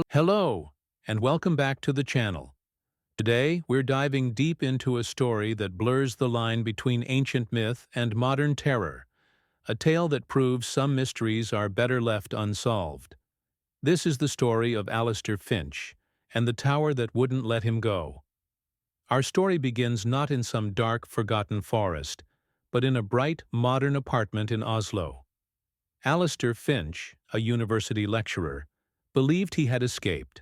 Hello, and welcome back to the channel. Today, we're diving deep into a story that blurs the line between ancient myth and modern terror, a tale that proves some mysteries are better left unsolved. This is the story of Alistair Finch and the tower that wouldn't let him go. Our story begins not in some dark, forgotten forest, but in a bright, modern apartment in Oslo. Alistair Finch, a university lecturer, believed he had escaped.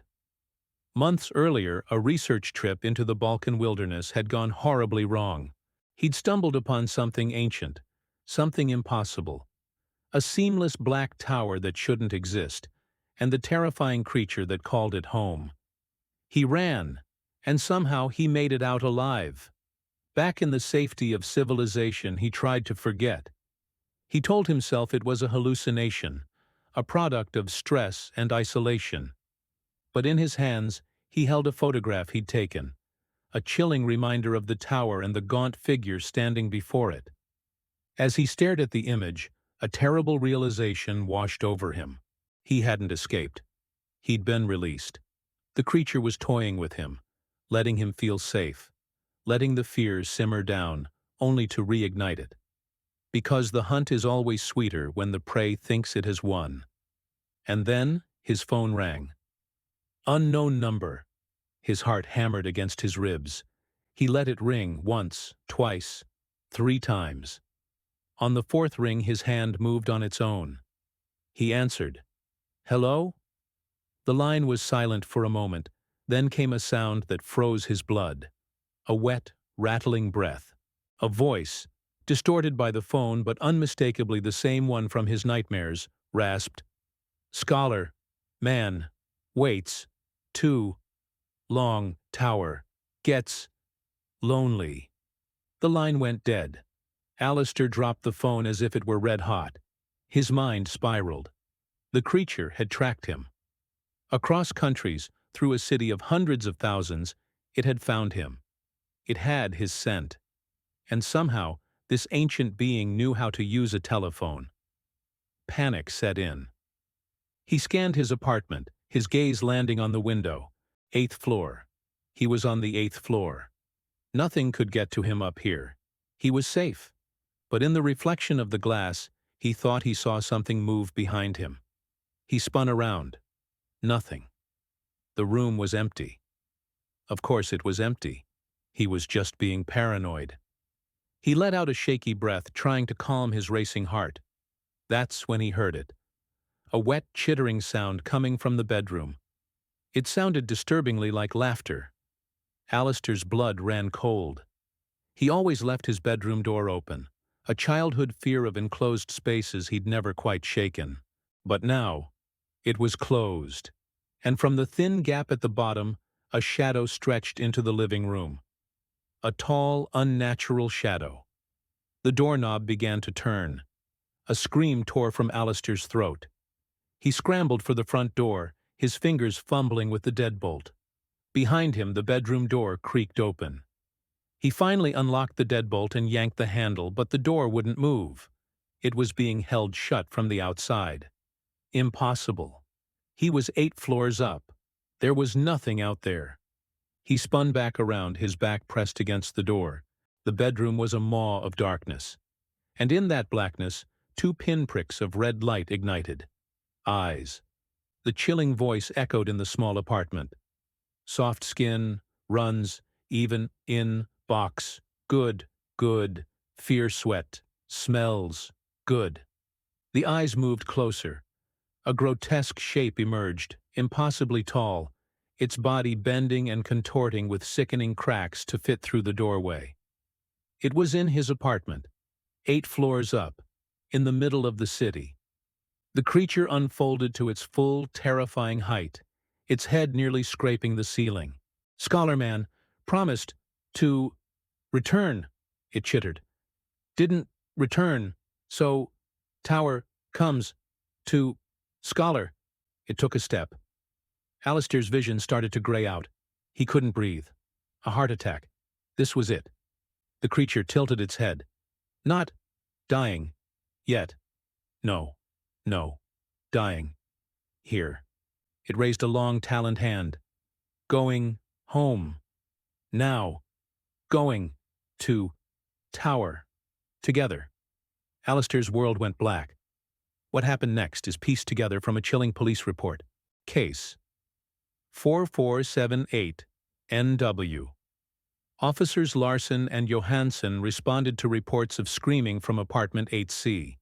Months earlier, a research trip into the Balkan wilderness had gone horribly wrong. He'd stumbled upon something ancient, something impossible, a seamless black tower that shouldn't exist, and the terrifying creature that called it home. He ran, and somehow he made it out alive. Back in the safety of civilization, he tried to forget. He told himself it was a hallucination, a product of stress and isolation. But in his hands, he held a photograph he'd taken, a chilling reminder of the tower and the gaunt figure standing before it. As he stared at the image, a terrible realization washed over him. He hadn't escaped. He'd been released. The creature was toying with him, letting him feel safe, letting the fears simmer down, only to reignite it. Because the hunt is always sweeter when the prey thinks it has won. And then, his phone rang. Unknown number. His heart hammered against his ribs. He let it ring once, twice, 3 times. On the 4th ring, his hand moved on its own. He answered. Hello? The line was silent for a moment, then came a sound that froze his blood. A wet, rattling breath. A voice, distorted by the phone but unmistakably the same one from his nightmares, rasped. Scholar. Man. Waits. Too long. Tower. Gets lonely. The line went dead. Alistair dropped the phone as if it were red hot. His mind spiraled. The creature had tracked him. Across countries, through a city of hundreds of thousands, it had found him. It had his scent. And somehow, this ancient being knew how to use a telephone. Panic set in. He scanned his apartment, his gaze landing on the window. 8th floor. He was on the 8th floor. Nothing could get to him up here. He was safe. But in the reflection of the glass, he thought he saw something move behind him. He spun around. Nothing. The room was empty. Of course it was empty. He was just being paranoid. He let out a shaky breath, trying to calm his racing heart. That's when he heard it. A wet, chittering sound coming from the bedroom. It sounded disturbingly like laughter. Alistair's blood ran cold. He always left his bedroom door open, a childhood fear of enclosed spaces he'd never quite shaken. But now, it was closed, and from the thin gap at the bottom, a shadow stretched into the living room. A tall, unnatural shadow. The doorknob began to turn. A scream tore from Alistair's throat. He scrambled for the front door, his fingers fumbling with the deadbolt. Behind him, the bedroom door creaked open. He finally unlocked the deadbolt and yanked the handle, but the door wouldn't move. It was being held shut from the outside. Impossible. He was 8 floors up. There was nothing out there. He spun back around, his back pressed against the door. The bedroom was a maw of darkness. And in that blackness, 2 pinpricks of red light ignited. Eyes. The chilling voice echoed in the small apartment. Soft skin, runs, even, in, box, good, good, fear sweat, smells, good. The eyes moved closer. A grotesque shape emerged, impossibly tall, its body bending and contorting with sickening cracks to fit through the doorway. It was in his apartment, 8 floors up, in the middle of the city. The creature unfolded to its full, terrifying height, its head nearly scraping the ceiling. Scholar man, promised to return, it chittered. Didn't return, so tower comes to scholar. It took a step. Alistair's vision started to gray out. He couldn't breathe. A heart attack. This was it. The creature tilted its head. Not dying. Yet. No. No. Dying. Here. It raised a long, taloned hand. Going home. Now. Going to tower. Together. Alistair's world went black. What happened next is pieced together from a chilling police report. Case 4478 NW. Officers Larson and Johansson responded to reports of screaming from apartment 8C.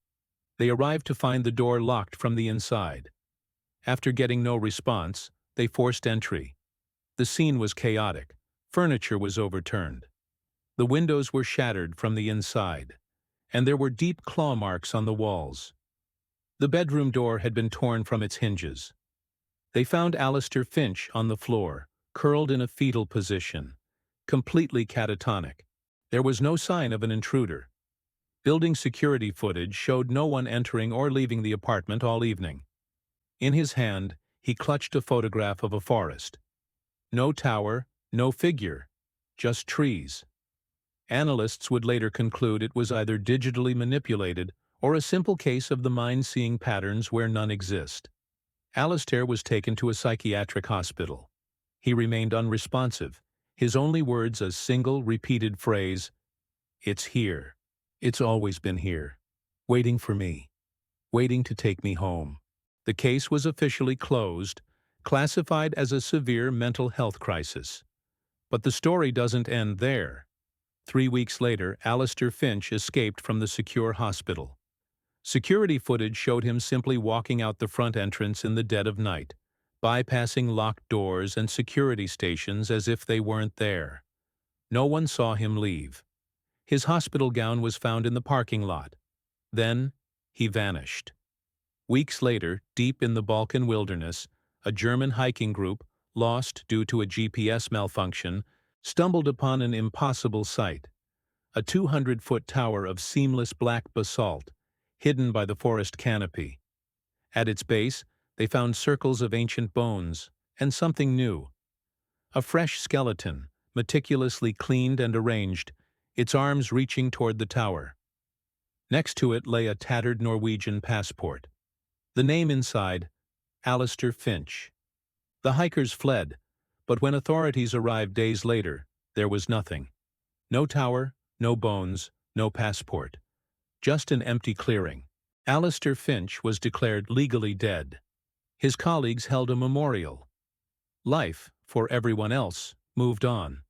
They arrived to find the door locked from the inside. After getting no response, they forced entry. The scene was chaotic. Furniture was overturned. The windows were shattered from the inside, and there were deep claw marks on the walls. The bedroom door had been torn from its hinges. They found Alistair Finch on the floor, curled in a fetal position, completely catatonic. There was no sign of an intruder. Building security footage showed no one entering or leaving the apartment all evening. In his hand, he clutched a photograph of a forest. No tower, no figure, just trees. Analysts would later conclude it was either digitally manipulated or a simple case of the mind seeing patterns where none exist. Alistair was taken to a psychiatric hospital. He remained unresponsive, his only words a single repeated phrase, "It's here. It's always been here. Waiting for me. Waiting to take me home." The case was officially closed, classified as a severe mental health crisis. But the story doesn't end there. 3 weeks later, Alistair Finch escaped from the secure hospital. Security footage showed him simply walking out the front entrance in the dead of night, bypassing locked doors and security stations as if they weren't there. No one saw him leave. His hospital gown was found in the parking lot. Then, he vanished. Weeks later, deep in the Balkan wilderness, a German hiking group, lost due to a GPS malfunction, stumbled upon an impossible sight. A 200-foot tower of seamless black basalt, hidden by the forest canopy. At its base, they found circles of ancient bones, and something new. A fresh skeleton, meticulously cleaned and arranged, its arms reaching toward the tower. Next to it lay a tattered Norwegian passport. The name inside, Alistair Finch. The hikers fled, but when authorities arrived days later, there was nothing. No tower, no bones, no passport. Just an empty clearing. Alistair Finch was declared legally dead. His colleagues held a memorial. Life, for everyone else, moved on.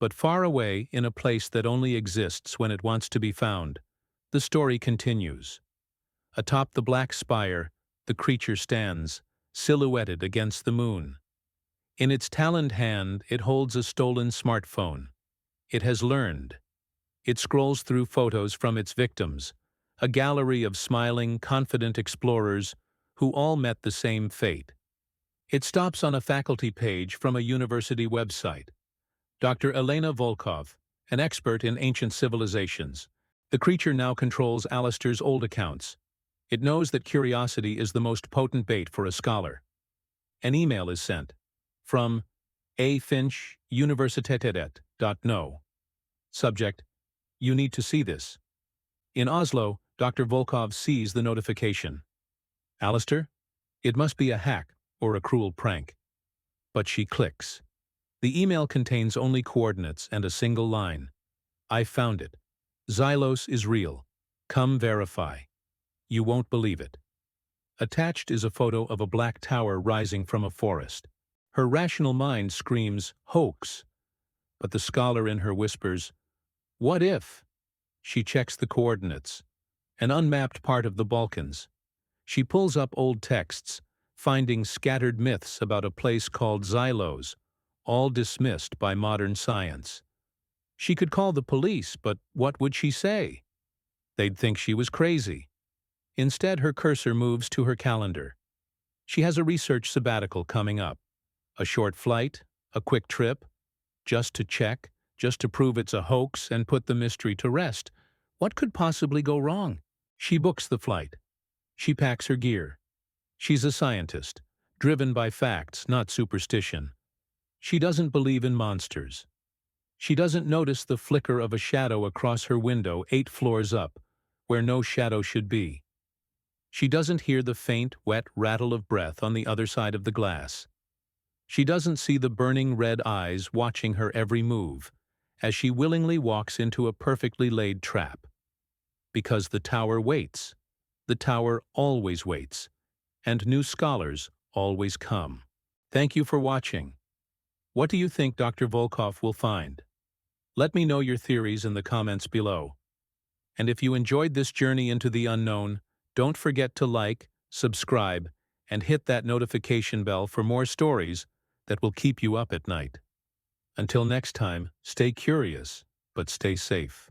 But far away, in a place that only exists when it wants to be found, the story continues. Atop the black spire, the creature stands, silhouetted against the moon. In its taloned hand, it holds a stolen smartphone. It has learned. It scrolls through photos from its victims, a gallery of smiling, confident explorers who all met the same fate. It stops on a faculty page from a university website. Dr. Elena Volkov, an expert in ancient civilizations. The creature now controls Alistair's old accounts. It knows that curiosity is the most potent bait for a scholar. An email is sent from A. Finch, Universitetet.no. Subject: You need to see this. In Oslo, Dr. Volkov sees the notification. Alistair? It must be a hack or a cruel prank. But she clicks. The email contains only coordinates and a single line. I found it. Xylos is real. Come verify. You won't believe it. Attached is a photo of a black tower rising from a forest. Her rational mind screams, hoax. But the scholar in her whispers, what if? She checks the coordinates. An unmapped part of the Balkans. She pulls up old texts, finding scattered myths about a place called Xylos, all dismissed by modern science. She could call the police, but what would she say? They'd think she was crazy. Instead, her cursor moves to her calendar. She has a research sabbatical coming up. A short flight, a quick trip, just to check, just to prove it's a hoax and put the mystery to rest. What could possibly go wrong? She books the flight. She packs her gear. She's a scientist, driven by facts, not superstition. She doesn't believe in monsters. She doesn't notice the flicker of a shadow across her window 8 floors up, where no shadow should be. She doesn't hear the faint, wet rattle of breath on the other side of the glass. She doesn't see the burning red eyes watching her every move, as she willingly walks into a perfectly laid trap. Because the tower waits. The tower always waits, and new scholars always come. Thank you for watching. What do you think Dr. Volkov will find? Let me know your theories in the comments below. And if you enjoyed this journey into the unknown, don't forget to like, subscribe, and hit that notification bell for more stories that will keep you up at night. Until next time, stay curious, but stay safe.